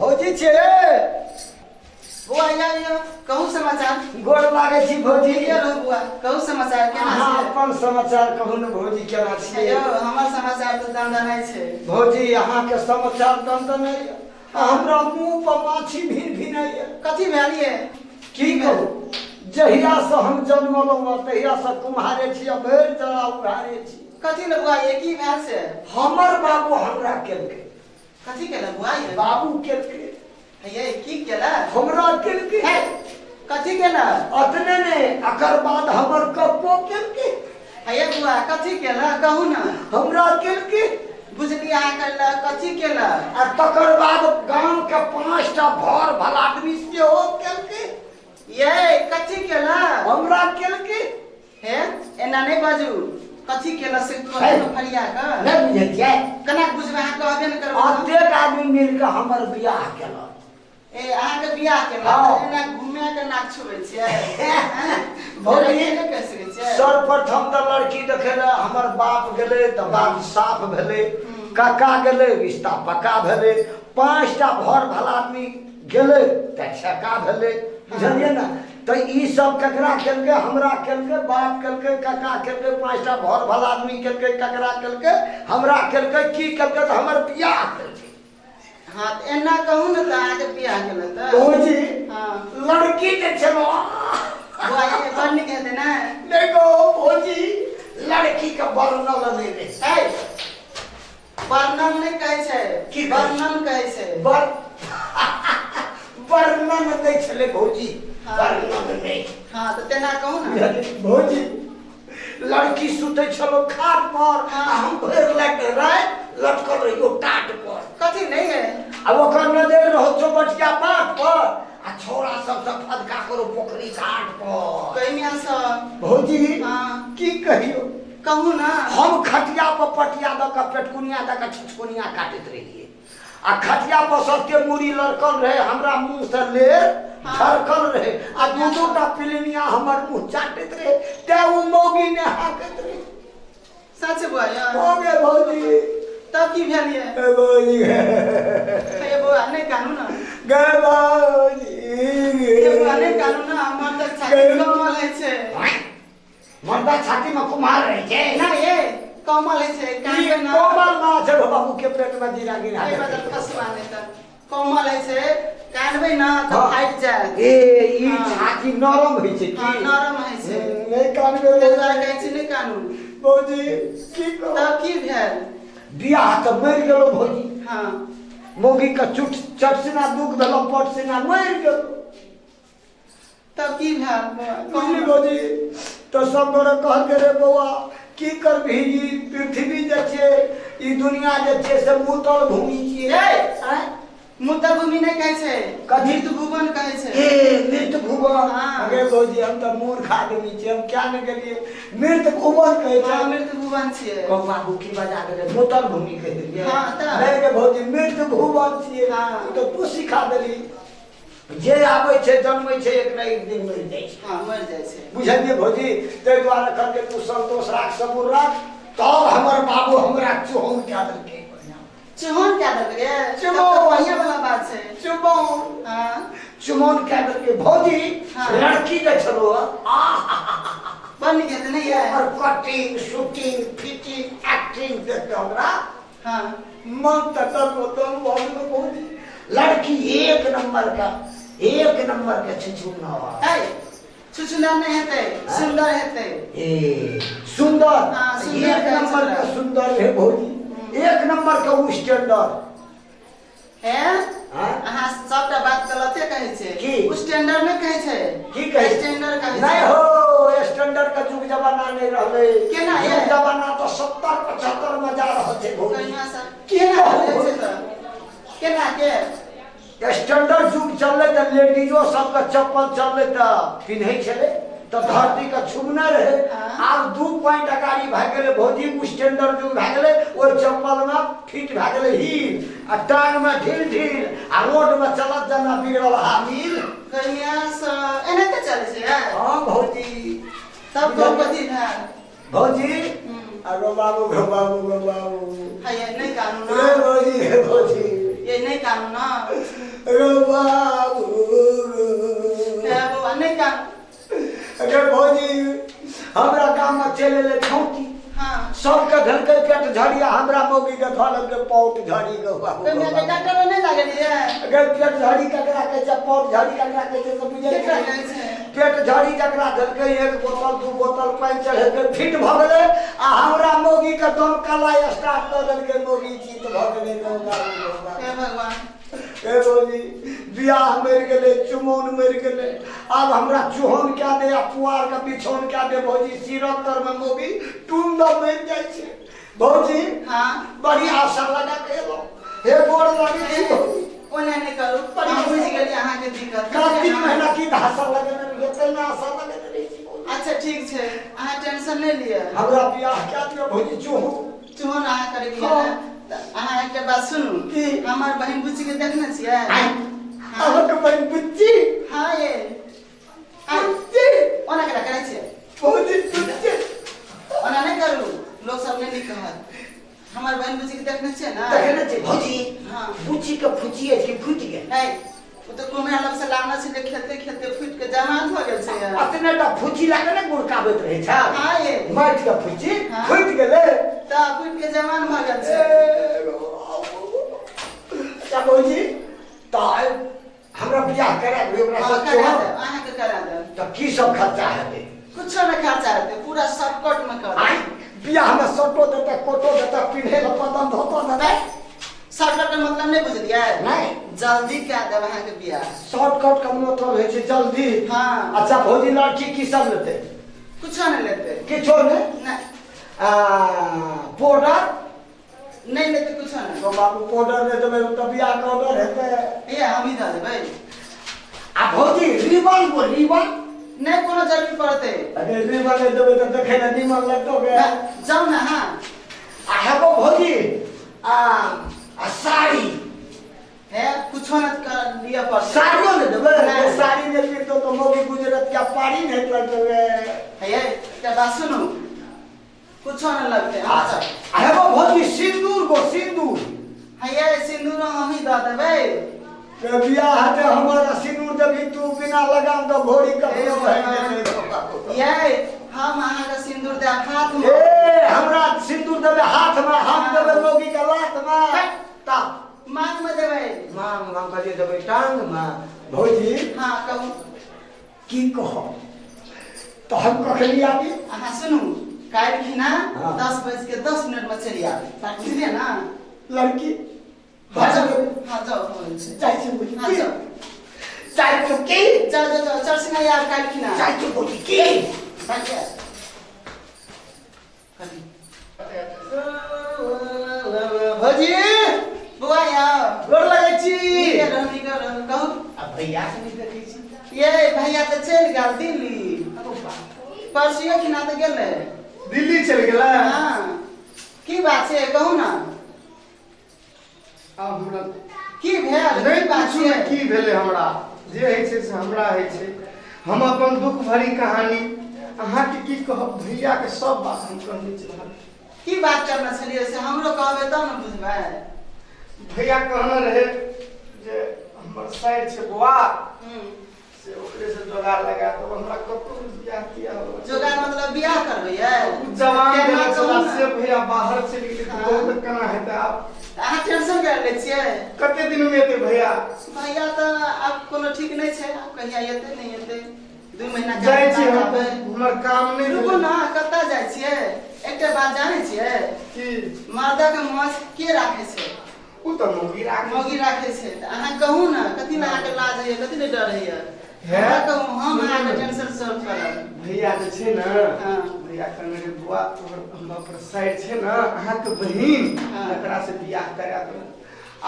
भौजी छे बुआ या कहूँ समाचार गोड़ लागे छी भौजी बुआ कहूँ समाचार केना अहाँ छै अपन समाचार कहू न भौजी केना छियै यौ हमर समाचार तो दंदनाई छै भौजी अहाँ के समाचार दंदनाई हमरा मुंह पर माछी भिन भिनाइए कथी भेलिए की कहू जहिया से हम जन्मलहुँ तहिया से कुम्हारे छी भरि जरा उघारे छी कथी ले बुआ ये की भेल से हमर बाबू हमरा केलकै कथी केला बुआ ये बाबू केलकै ये की केला हमरा केलकै है कथी केला अतने ने अकर बाद हमर कप्पो केलकै है बुआ कथी केला कहू ना हमरा केलकै बुझली अहाँ केला कथी केला आ तकर बाद गांव के 5टा भर भला आदमी सेहो केलकै ये कथी केला हमरा केलकै है एना नहीं बाजू कथी केला से कहू फरिया का नहीं बुझै छियै कना बुझबे अहाँ कहबे न करबे अतेक आदमी मिल के हमर बियाह केलक ए अहाँ के बियाह केला एना घूमे के नाक छुबै छियै भौजी नहीं कह सकै छियै सर्वप्रथम त लड़की देखे ले हमर बाप गेले त बात साफ भेले काका गेले रिश्ता पक्का भेले 5टा भर भला आदमी गेले त छक्का भेले बुझलिए ना तो ई सब ककरा केलकै हमरा केलकै बाप केलकै काका केलकै 5टा भर भला आदमी केलकै ककरा केलकै हमरा केलकै की केलकै त हमर बियाह केलकै हां एना कहू न त अहाँ के बियाह केला त भौजी हां लड़की जे छलो बुआ ये बन के दे ना देखो भौजी लड़की के वर्णन नहीं रे है वर्णन नहीं कहै छै की वर्णन कहै छै वर्णन नहीं छले भौजी वर्णन नहीं हां त तेना कहू ना भौजी लड़की सुते छलो खाट पर हम भर लग रात लटकल रहियो टाट पर कथी नहीं है अब ओकर नजर रहो चौबटिया बाट पर आ छोरा सब से फदका करो पोखरी घाट पर कहिया स भौजी हां की कहियो कहू ना हम खटिया पर पटिया द के पेटकुनिया द के छछकुनिया काटत रहिए आ खटिया पर सबके मुड़ी लड़कल रहे हमरा मुंह से ले धड़कल रहे आ दूटा पिलनिया हमर मुंह चाटत रहे ते उ मौगी ने हाकत रहे सच बुआ यार हो गे भौजी तब की भेल ये ए भौजी ए बुआ नहीं कानू ना गे भौजी ए बुआ नहीं कानू ना मन तक छाती कमल है छै मर्दा छाती में कुम्हार रहे छै ना ये कमल है छै कान ना कोमल ना छै बाबू के पेट में जीरा गिरा ए बदल फसवा नहीं त कमल है छै कानबे ना त फाट जाए ए ई छाती नरम होई छै हां की नरम है छै नहीं कानबे तेरा कहै छै नहीं कानू भौजी की कहो तब की भेल बियाह त मर गेलो भौजी हां मौगी का चटसिना दुख भेलो पटसिना मर गेलो तब की भेल कहली भौजी तो सब गोरे कहल के रे बौआ की करबही ई पृथ्वी जे छै ई दुनिया जे छै से मुतल भूमि छियै ए मुद्दा भूमि नहीं कहै छै कथी मृत भुवन कहै छै ए मृत भुवन हाँ। अगे भौजी हम त मूर्ख आदमी छी हम क्या न गेलिए मृत भुवन कहै छै हां मृत भुवन छियै को बाबू की बजा देले मुतल भूमि कह देलिए हाँ, त। नहीं गे भौजी मृत भुवन छियै हाँ। तो तू सिखा देली जे आबै छै जन्मै छै एक न एक दिन मरि जाइ छै हां मर जाय छै बुझलिए भौजी ताहि दुआरे कहलकै तू संतोष राख सबूर राख तब हमर बाबू हमरा चोहन कए देलकै चुमन क्या दे रे चुमन। बढ़िया वाला बात छै चुमौन हां चुमौन कए देलकै भौजी हाँ। लड़की जे छलो बन के त नहीं है और कटिंग शूटिंग फिटिंग एक्टिंग देख हमरा हां मन तक होतन भौजी लड़की एक नंबर के छुछुना ए छुछुना नहीं हेते सुंदर हेते ए सुंदर हाँ, सुंदर एक का नंबर का सुंदर है भौजी एक नंबर का स्टैंडर्ड है हां अहाँ सबटा बात गलते कहै छै की? स्टैंडर्ड नहीं कहै छै की कहै स्टैंडर्ड कहै नहीं छै हो स्टैंडर्ड का युग जमाना नहीं रहले केना है? युग जमाना तो 70 75 में जा रहल छै भौजी कहिया से केना कहै हो? छै त केना के स्टैंडर्ड युग चलले त लेडीजो सब का चप्पल चलले त पिन्है छले त धरती का छुबना रहे हाँ। आब 2 पॉइंट अगाड़ी भाग गेले भौजी स्टैंडर्ड युग भाग गेले ओइ चप्पल में फिट भाग गेले हील आ टांग में ढील ढील आ रोड में चलत जना बिगड़ल हामिल कहिया से एने सब तो पति है भौजी अगो बाबू गो बाबू गो बाबू है ये नहीं कानून रे भौजी हे भौजी ये नहीं कानून ना गो बाबू है वो नहीं कानून अगर भौजी हमरा गांव में चले ले छौटी हां सबके धलके पेट झड़िया हमरा मौगी के धलल के पौट झड़ी गो बाबू तो मैं डॉक्टर नहीं लागली है अगर पेट झड़ी ककरा कहै छै पौट झड़ी ककरा कहै छै सब बुझे केकरा कहै छै पेट झड़ी ककरा धलके एक बोतल दू बोतल पानी चढ़े के फिट भ गेलै आ हमरा मौगी के दम कला स्टार्ट कर देलकै मौगी चित भ गेलै गो बाबू हे भगवान ए भौजी बियाह मरि गेलै चुमौन मरि गेलै आब हमरा चुहन क्या दे आ पुआर के बिछौन क्या दे भौजी सिरक तर में मोगी टूम द मरि जाइ छै भौजी हां बड़ी आशा लगा के एलो हे गोड़ लागी छी भौजी ओने नहीं करू पड़ी बुझ गेली अहाँ के दिक्कत कार्तिक महीना की आशा लगेने हेतै ना आशा लगेने रही छी भौजी अच्छा ठीक छै अहाँ टेंशन नहीं लिया हमरा बियाह क्या दियो भौजी चुहन अहाँ करे बियाह अहाँ एक बात सुनू की हमार बहन बुच्ची के देखने छियै अहाँ के बहन बुच्ची हां ये बुच्ची ओना केना करे छियै भौजी बुच्ची ओना नहीं करू लोग सब नहीं कहत हमार बहन बुच्ची के देखने छियै ना देखने छी भौजी हां बुच्ची के फुची है कि फुट गेल नहीं वो तो कुम्हार लोग से लाना से खेलते खेलते फूट के जवान हो गेल छै अतने टा फुची लागे ने गुड़काबैत रहे छै हां ये माटि के फुची हाँ। फुट गेलै ता फूट के जवान हो गेल छै अच्छा भौजी तो हमरा बियाह करा दे ओकरा हां सब करा छोड़ दे अहाँ के करा दे तो की सब खर्चा हेतै कुछो नहीं खर्चा हेतै पूरा शॉर्टकट में कर आई बियाह में सटो देता कोटो देता पिन्हे ल पदम धोतो देता शॉर्टकट का मतलब नहीं बुझलियै नहीं जल्दी क्या देब अहाँ के बियाह शॉर्टकट का मतलब है छै जल्दी हां अच्छा भौजी लड़की की सब लेते कुछो नहीं लेते किछो ने नहीं पाउडर नहीं लेते कुछो नहीं तो बाबू पाउडर दे देबै त बियाह के ऑर्डर हेतै ये हम ही दे देबै आ भौजी रिबन को रिबन नहीं कोनो जरूरी पड़ते अरे रिबन दे देबै त देखे न निमन लगतो बे जाओ ना हां आ हेबो भौजी आ साड़ी है कुछो न कर लिया पर साड़ियो ने देबै नहीं। साड़ी ने फिर तो मोगी गुजरत क्या पारी नहीं लग देबै है क्या बात सुनो कुछो न लगते अच्छा आ हेबो भौजी सिंदूर को सिंदूर है सिंदूर हम ही दे देबै के बियाह हटे हमारा सिंदूर देबी तू बिना लगाम तो घोड़ी कहियो भइल ये हम अहाँ के सिंदूर दे हाथ में ए हमरा सिंदूर देबे हाथ में हम देबे मोगी के लात में ता मांग में देबै मांग मांग कर देबे टांग में भौजी हां कहू की कहो तो हम कखनी आबी अहाँ सुनू काल खिना हाँ। 10:10 में चली आबी बुझलिए ना लड़की हाँ जाओ फोन से चाय से मुझे हाँ जाओ चाय चुकी जाओ चर्च में यार काल खिना चाय चुकी की भौजी बुआ यार गोर लगै छी कहू अब भैया से नहीं देखै छी ये भैया तो चल गेल दिल्ली परसुए खिना तो गेलै दिल्ली चल गेला हाँ की बात छै कहू ना आब हमरा की भेल नहीं की बात पूछू छै ने की भेलै हमरा जे होइ छै से हमरा होइ छै हम अपन दुख भरी कहानी अहाँके की कहब भैया के सब बात हम कहने छी की बात करना छलिए से हमरो कहबै तब न बुझबै भैया कहने रहे जे हमर साइड छै बुआ से ओकरे से जोगाड़ लगा दो हमरा कतौ बियाह किया हो जोगाड़ मतलब बियाह करबै ये जवान केना भेल कहू छला ना। से भैया बाहर चलि गेलै हाँ। तो बहुत केना हेतै आब अहाँ टेंशन कर ले छियै कते दिन में एतै भैया भैया तो अब कोनो ठीक नहीं छै अब कहिया एतै नहीं एतै 2 महीना जाइ छी बाद हम आबै। हमर काम नहीं रुकू भेलै। ना कतऽ जाइ छियै एकटा बात जानै छियै की मर्दा के मौज के राखै छै उ त मौगी राख मौगी राखै छै तऽ अहाँ कहू ना कथी ला अहाँके लाज होइए कथी ला डर होइए है? अहाँ कहू हम अहाँके टेंशन सॉल्व करब भैया जे छै ने हाँ। भैया कहने रे बुआ तोहर हमर साइड छै ने अहाँके बहिन हाँ। एकरा से बियाह करा दो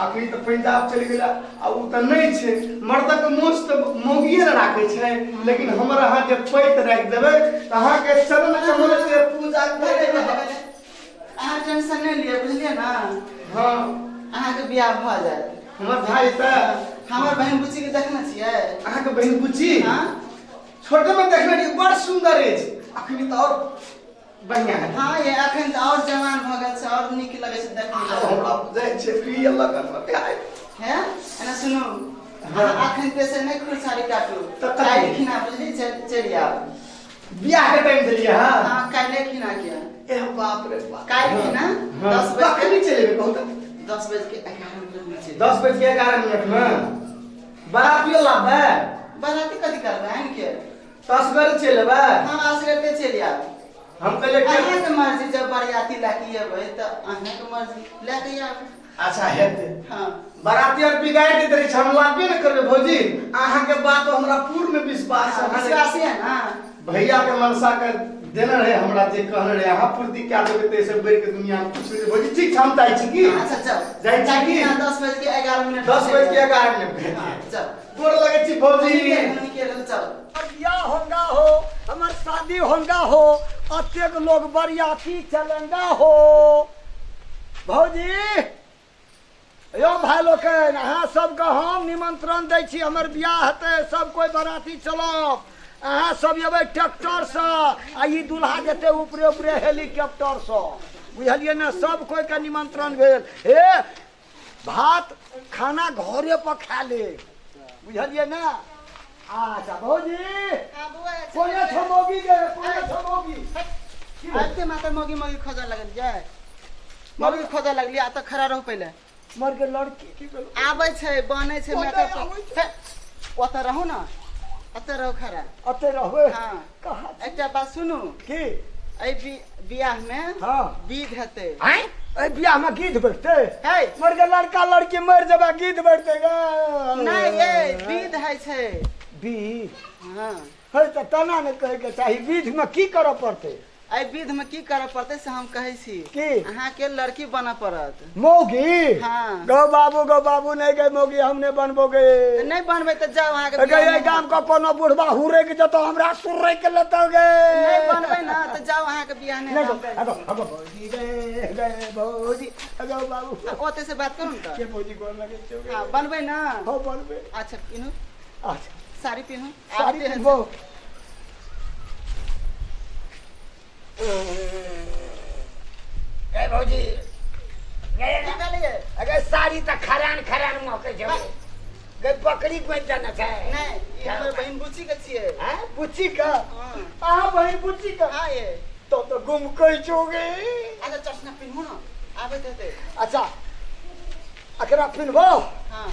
आखिरी तऽ पंजाब चलि गेला आ उ तऽ नहि छै मर्दक मोछ तऽ मौगिए ने राखै छै लेकिन हमर अहाँ जे पैत राखि देबै तऽ अहाँके चरण कमल से पूजा करबै अहाँ टेंशन नहीं लिअ बुझलिए ना हाँ अहाँके बियाह भऽ जायत हमर भाई तऽ हमर बहन बुच्ची के देखने छियै अहाँके बहिन बुच्ची हाँ छोटे में देखने रही बड़ सुंदर अछि अखनी तो और बढ़िया है। हाँ ये अखन तो और जवान भ गेल छै और नीक लगे छै देखै आ, में हमरा बुझाइ छै कि अल्लाह करबे आइ है एना सुनु हाँ। अखन पे से नहीं खुद साड़ी काटू तो काल्हि खिना बुझली चली आब बियाह के टाइम देलिए हां। हाँ काल्हि खिना के ए बाप रे बाप। काल्हि खिना हाँ। 10 बजे अखनी चलेबे कहू तो 10 बजे के 11 मिनट में चली 10 बज के 11 मिनट में बारातियो लाबे बाराती कथी करबै आनि के तसगर चलेबे हम असगर के चली आब हम कहले कि अहाँ के मर्जी जब बरियाती लेके अबै त अहाँ के मर्जी लेके आब अच्छा हेते हाँ बाराती और बिगाड़ दे रही हम लागे न करबे भौजी अहाँ के बात तो हमरा पूर्ण विश्वास है। विश्वास है ना भैया के मनसा के देना रहे हमरा जे कहने रहे अहाँ पूर्ति क्या देबे ते से बढ़ के दुनिया में कुछ नहीं भौजी ठीक हम ताई छी की अच्छा चल जाई छी की 10 बजे के 11 मिनट 10 बज के 11 मिनट हाँ, चल गोर लगे छी भौजी चल बियाह होगा हो हमार शादी होगा हो अतेक लोग बरियाती चलेंगे हो भौजी यो भाई लोग अहाँ सबके हम निमंत्रण दै छी हमर बियाह हेतै सब कोई बराती चलब अहाँ सब अबै ट्रैक्टर से आ ई दूल्हा जेतै ऊपरे ऊपरे हेलीकॉप्टर से बुझलिए ना सब कोई के निमंत्रण भेल हे भात खाना घरे पर खा ले बुझलिए ना अच्छा भौजी कोने छमोगी गे कोने छमोगी आते मात्र मोगी मोगी खोजा लगल जाय मोगी खोजा लगली आ त खड़ा रहो पहले मर के लड़की की भेल आबै छै बनै छै ओतय मेकअप आबै छै। ओतऽ रहू ना ओतऽ रहो खड़ा अते रहबै हाँ कहाँ एकटा बात सुनू की एहि बियाह में हाँ विध हेतै हैं ए बियाह में गीत बजते है मर के लड़का लड़की मर जबा गीत बजते गे नहीं ये विध है छै बीज हाँ है त तना ने कहे के चाही बीज में की करऽ पड़ते एहि विध में की करऽ पड़तै से हम कहै छी की अहाँ के लड़की बनऽ पड़त मौगी हाँ गो बाबू नहीं गए मौगी हम नहीं बनबोगे नहीं बनबै त जाओ अहाँ के गए गाम का कोनो बुढ़वा हुरे के जतो हमरा सुरे के लतोगे नहीं बनबै ना त जाओ अहाँ के बियाह नहीं नहीं बनबै। अगो अगो भौजी गए भौजी अगो बाबू ओते से बात करू न के त भौजी गोर लगे छो हाँ बनबै ना हो बनबे अच्छा पिन्हू अच्छा साड़ी पिन्हू साड़ी आते हैं। पिन्हबो ए भौजी गए की कहलियै? अगर साड़ी त खरान खरान मौके जब गए बकरी कोई जाना है नहीं ई हमर बहिन बुच्ची के छियै हैं बुच्ची का हाँ आ भाई बुच्ची का हाँ ये तो गुम कई जोगे अच्छा चश्मा पिन्हू ना आबैत हेतै अच्छा अकरा पिन्हबो हाँ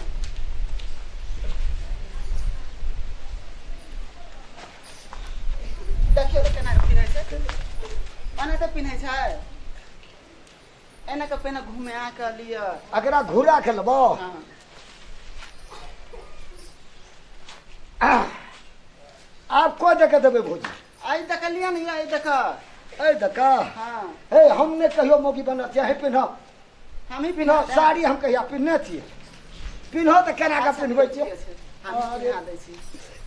देखियो त केना पिन्है छै ओना त पिन्है छै एना के पहिने घुमे आ के लिअ अकरा घुरा के लेबो हाँ आप को देखे देबे भौजी आई देखलियै ने आई देख ए दका हाँ हे हमने कहियो मौगी बना चाहे पिन्ह हम ही पिन्ह पिन्ह साड़ी हम कहिया पिन्हने छिए पिन्ह त केना के पिन्हबै छिए हम पिन्हा दै छी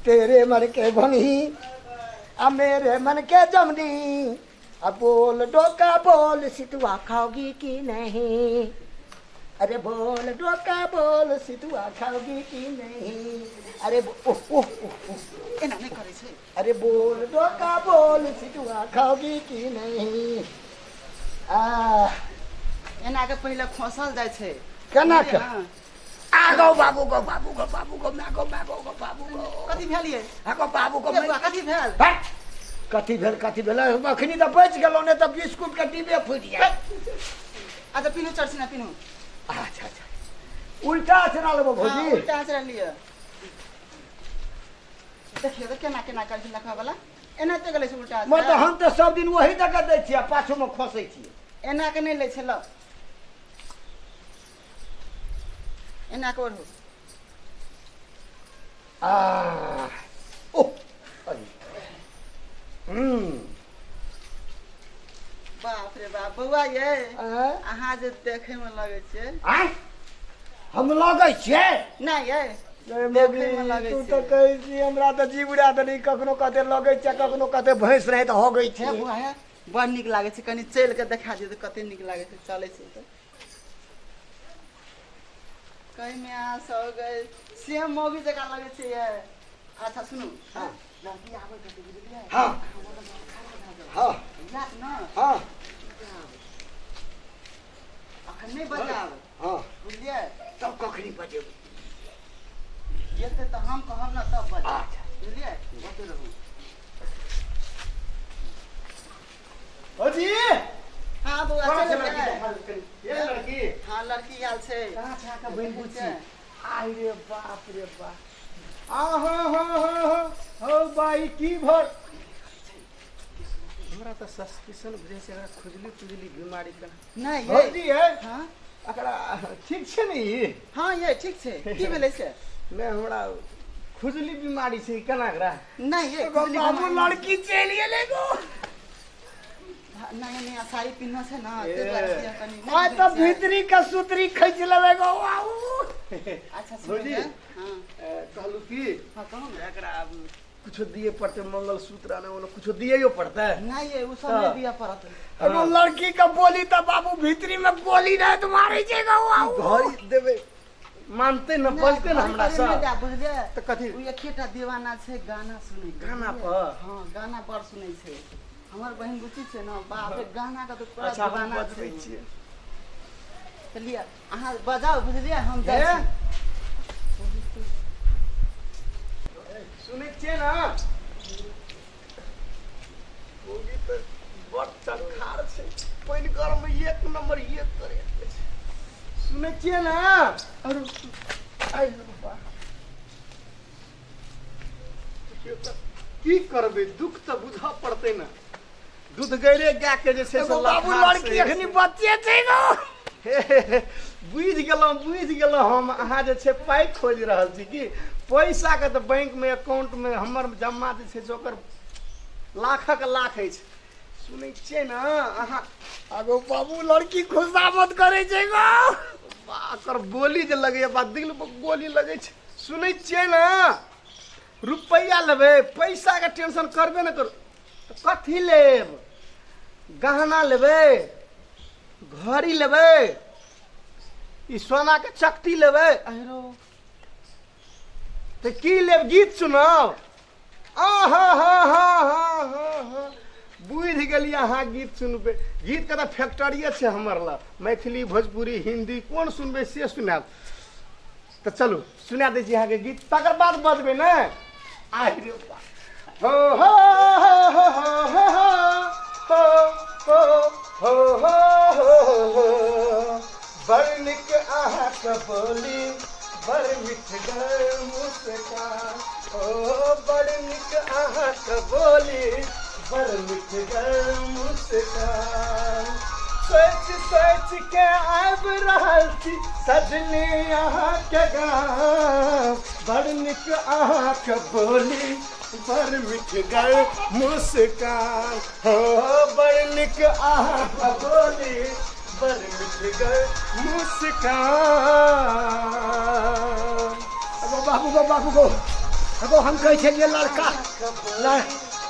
तेरे मन के भनी आ मेरे मन के जमनी अब बोल डोका बोल सितुआ खाओगी कि नहीं अरे बोल डोका बोल सितुआ खाओगी कि नहीं अरे एना नहीं करे छै अरे बोल डोका बोल सितुआ खाओगी कि नहीं एना के पहिले खोसल जाइ छै केना के हाँ। आगो बाबू गो बाबू गो बाबू गो मागो मागो गो बाबू गो कथी भेल ये आगो बाबू गो ये बुआ, कथी भेल हट! कथी भेल अखनी तऽ बचि गेलौ ने तऽ बिस्कुट के डिब्बे फुटि जाए अच्छा पिन्हू चरसिना पिन्हू अच्छा अच्छा उल्टा चला लेबो हाँ, भौजी उल्टा आचरा लिअ देखियो त केना केना करै छै लखा वाला एना ते गेलै छै उल्टा मैं तो आचरा हम तो सब दिन वही दऽ के दै छियै पाछू में खोसै छियै एना के नहीं लै छै ल एना के ओढ़ू ओह अरे बाप रे बाप बौआ ये आँय? अहाँ जे देखे में लगे छै आँय? हम लगै छियै ना ये देखे में लगै तू छै। तऽ कहै छी हमरा तऽ जीव उड़ा देली कखनो कहते लगै छै कखनो कहते भैंस रहे तऽ होगै हे छै बुआ हे बड़ नीक लागे छै कनी चल के देखा दियौ त कते नीक लागे छै चले छै त कहीं में आ सो गए सेम मौगी जका लगे छै ये अच्छा सुनो हाँ। लड़की आवे के तो बुझलिए हाँ। हाँ। याद ना हाँ। अखन नहीं बजाव हाँ। बुझलिए तब कखनी बजेबै? जेते तो हम कहब ना तब बजा अच्छा। बुझलिए बते रहू भौजी हाँ बउआ कौन चल से गए लड़की? ये लड़की हाँ लड़की आयल छे कहाँ छा का बहन बुच्ची? छे? आई रे बाप रे बाप आ हो भाई की भर हमरा तो सस्पिशन बुझे से एकरा खुजली बीमारी का नहीं भौजी ये है हाँ एकरा ठीक छे नहीं ई? हाँ ये ठीक छे की भेलै से नहीं हमरा खुजली बीमारी से केना एकरा नहीं ये एगो खुजली बाबू बीमारी- लड़की चलि गेलै गो। नहीं नहीं साड़ी पिन्हने से ना ए। ते दुआरे से कनी आइ तऽ भीतरी के सूतरी खींच लेबै गो बाबू। अच्छा भौजी सुनिए हाँ कहलू की हाँ कहो ना एकरा कुछो दिए पड़ते मंगलसूत्र आने वाला कुछो दिए पड़ता है नहीं ये उ सब हाँ। नहीं दिया पड़त एगो लड़की के बोली तऽ बाबू भीतरी में गोली नहीं तो मारै छै गो बाबू। घड़ी देवे मानते न बोलते न हमरा नहीं सब दे बुझलिए तो कथी उ एकेटा दीवाना छे गाना सुनै के, गाना बुझलिए? पर? हाँ गाना बड़ सुनै छे हमर बहन बुच्ची छे ना बाप रे गाना का तो पूरा अच्छा हम दीवाना बजबै छे छियै चलिए अहाँ बजाओ बुझलिए हम ए? जाइ छी सुनै छियै ना होगी तो बड़ चखार छै पानि गरम में एक नंबर ये करे छै। सुनै छियै ना अरे आइ बा की करबै दुख तो बुझा पड़तै ना दूध गैरे गाय के जे छै से एगो बाबू लखार लड़की से- एखनी बच्चे छै गो। बुझि गेलहुँ हम अहाँ जे छै पाइ खोजि रहल छी कि पैसाके तऽ बैंकमे अकाउंटमे हमर जमा जे छै से ओकर लाखक लाख अछि सुनै छियै ने अहाँ एगो बाबू लड़की खुशामद करै छै गो। एकर बोली जे लगैए बा दिल पर गोली लगै छै सुनै छियै ने रुपैआ लेबै पैसाके टेंशन करबे ने करू तऽ कथी लेब गहना लेबै घड़ी लेबै ई सोनाके चकती लेबै अहिरो तऽ की लेब गीत सुनाउ हाँ बुझि गेलियै अहाँ गीत सुनबै गीतके तऽ फैक्ट्रिए छै हमर लग मैथिली भोजपुरी हिन्दी कोन सुनबै से सुनायब तऽ चलू सुना दै छी अहाँके गीत तकर बाद बजबै ने आइ रे बा हो हो हो हो हो हो हो हो हो हो बड़ नीक अहाँके बोली बड़ मिठगर मुस्कान ओ बड़ नीक अहाँके बोली बड़ मिठगर मुस्कान सोच सोच के आबि रहल छी सजनी अहाँके गाँव बड़ नीक अहाँके बोली बड़ मिठगर मुस्कान हो बड़ नीक अहाँके बोली बड़ मिठगर मुस्कान एगो बाबू गो एगो हम कहै छलियै लड़का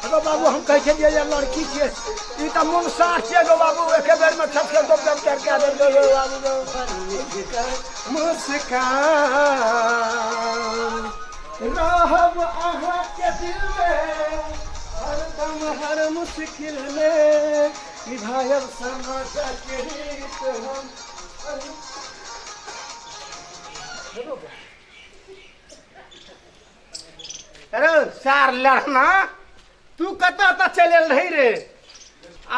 एगो बाबू हम कहै छलियै ये लड़की छियै ई तऽ मुँह साफ छै गो बाबू एके बेर में सबके दो दम करके दे गो बाबू गो। मुस्कान रहब अहाँके दिल में हरदम हर मुश्किल में निभायब समाजके हित हम अरे सार लड़ना तू कतऽ तक चल रही रे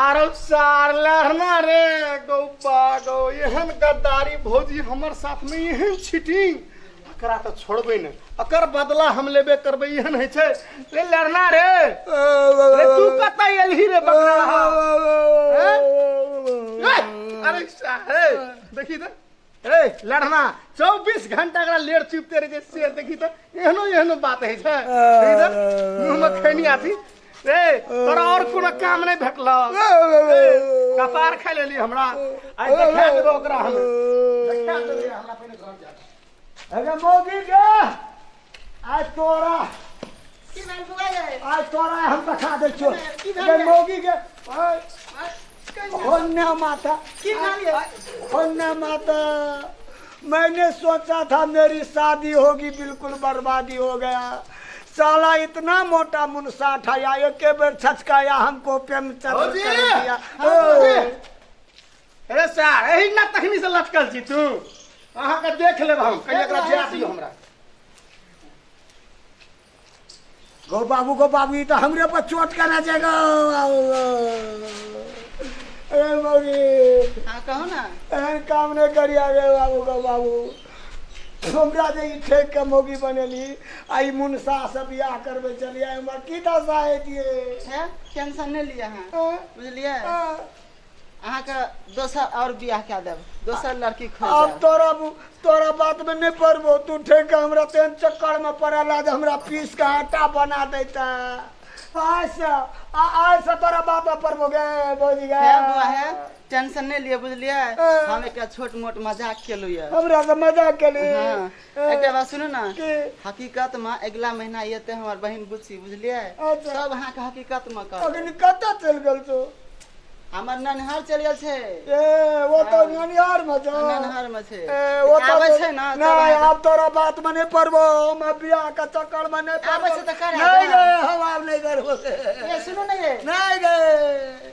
आरो सार लड़ना रे गौपा गौ एहन गद्दारी भौजी हमर साथ में एहन छिटिंग एकरा तो छोड़बै ने एकर बदला हम लेबे करबै एहन है छै रे लड़ना रे रे तू कतऽ एलही रे बकरा हैं? अरे हे देखी तो ए लड़ना 24 घंटा एकरा लेट चुपते रहे से देखी तो एहनो बात है छै देखी तो मुंह में खैनी आती रे तोरा और कोनो काम नहीं भेटलो कपार खा लेली हमरा आइ देखा देबो ओकरा हम देखा देबे हमरा पहिने घर जा अरे मोगी गे आज तोरा की भेल बुआ ये आज तोरा हम दिखा दै छियो की भेल गे गे? मोगी गे की होन्या माता भेल ये होन्या माता मैंने सोचा था मेरी शादी होगी बिल्कुल बर्बादी हो गया साला इतना मोटा मुनसा ठाया एक बेर छचकाया हमको पंचर कर भौजी! दिया। हाँ, भौजी! अरे सार एही ना तखनी से लटकल छी तू अहाँ के देख लेब हम कहिया एकरा जा दियो हमरा गो बाबू ई तो हमरे पर चोट करा जाएगा। अरे मौगी हाँ कहो ना। एहन काम नहीं करिया गे बाबू हमरा जे ई ठेक के मौगी बनेली आई मुनसा से बियाह करबे चलिए हमरा की दशा है दिए है टेंशन नहीं लिया हाँ हाँ। बुझलिए हाँ। अहाँ के दोसर और बियाह क्या देब दोसर लड़की खोज अब तोरा बात में नहीं पड़बो तू ठेक के हमरा तेन चक्कर में पड़ेला जे हमरा पीस के आटा बना देता आज से तोरा बात में पड़बो गे बोली गे है बुआ है टेंशन नहीं लिए बुझलिए हम एक छोट मोट मजाक केलु ये हमरा से मजाक के लिए हाँ एक बात सुनो ना की? हकीकत में अगला महीना ये ते हमार बहन बुच्ची बुझलिए अच्छा। सब अहाँ के हकीकत में कर अखन कतऽ चल गेल तो हमर ननहार चल गेल छे ए वो तो ननिहार में छौ ननहार में छे ए वो तो आबै छै ना नहीं अब तोरा बात में नहीं पड़बो हम बियाह के चक्कर में नहीं आबै छै पड़बो तऽ करे नहीं गे हम अब नहीं करबो ये सुनो ना ये नहीं गे